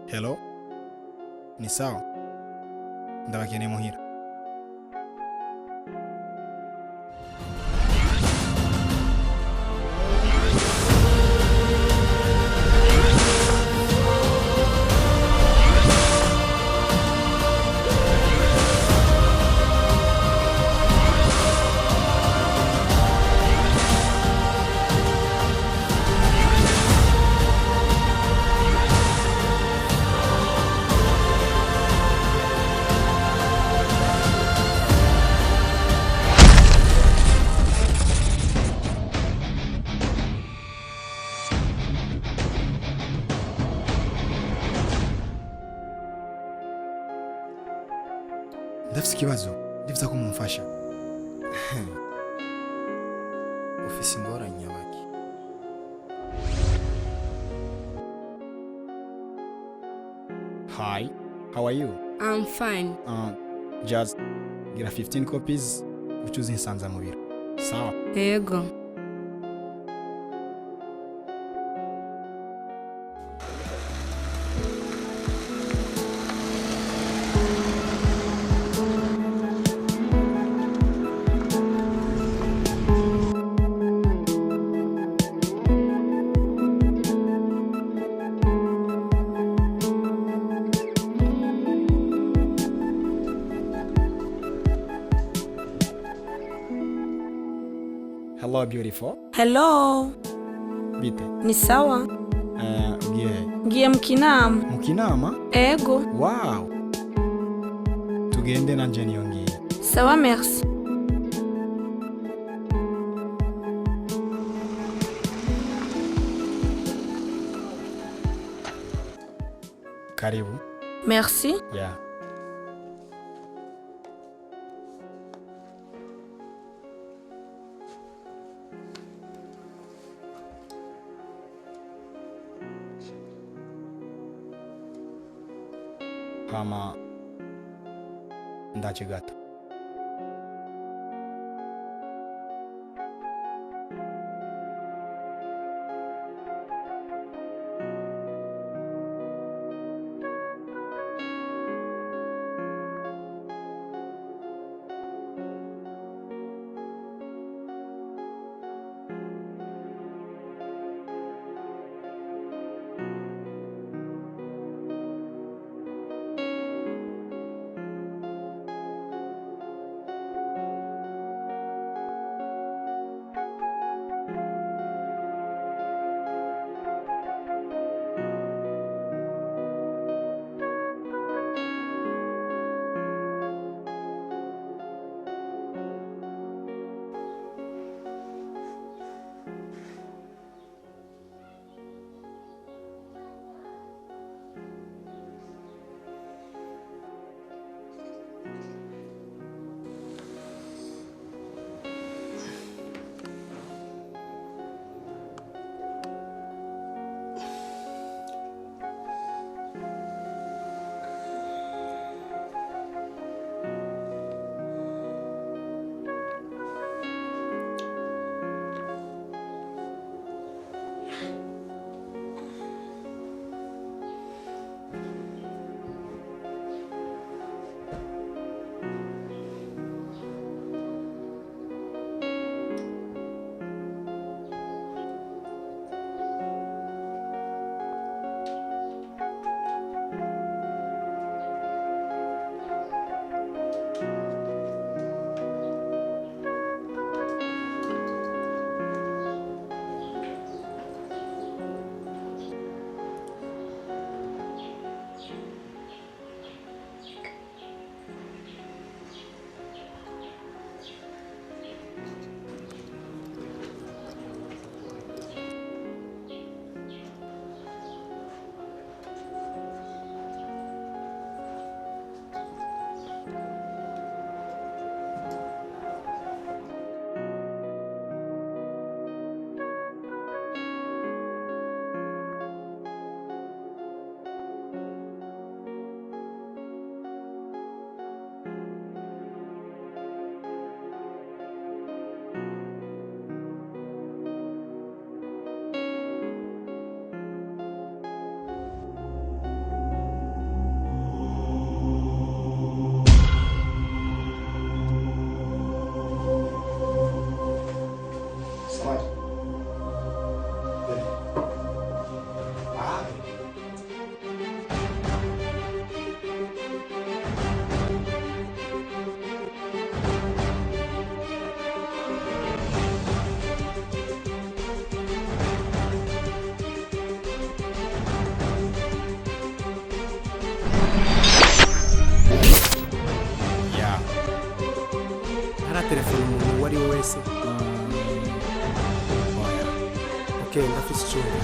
Hello? Ni sawa? Ndabakeneye muhira. Ndafise ikibazo ndifuza ko mumfasha. Ufise ingorane nyabaki? Hi, how are you? I'm fine. Just get a 15 copies ucuze insanza mu biro. Sawa? Yego. Hello beautiful. Hello. Bite? Ni sawa? Ugiye Ngiye mu kinama. mu kinama? Ego. Wow. Tugende nanje niyo ngiye. Sawa, merci. Karibu. Merci. Yeah. Hama ndaje gato. telefone umuntu uwo ari we wese. Oya. Okay, ndafise icyumba.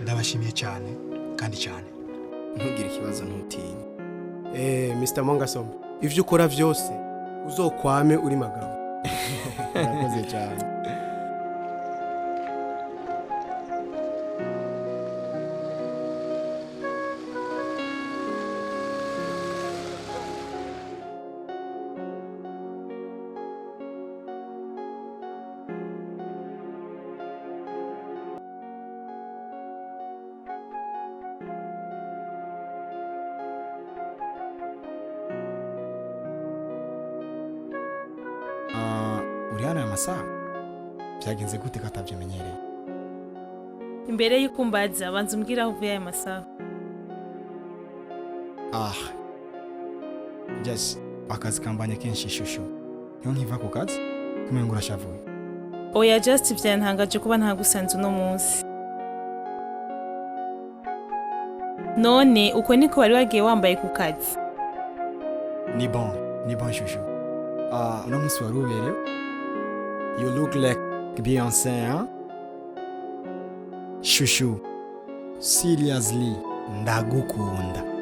Ndabashimiye cyane kandi cyane. Ntugire ikibazo ntutinye. Mr. Mongasomba, ivyo ukora vyose uzokwame uri magabo. Urakoze cyane. Uri hano aya masaha? Byagenze gute ko atabyimenyereye? Imbere y'uko umbaza banza umbwira aho uvuye aya masaha. Just akazi kambanye kenshi shushu. Niyo nkiva ku kazi kumenga urashavuye. Oya just byantangaje kuba ntagusanze uno munsi. None uko niko wari wagiye wambaye ku kazi? Ni bon shushu. Uno munsi wari uberewe. You look like Beyoncé, hein? Shushu, seriously, ndagukunda.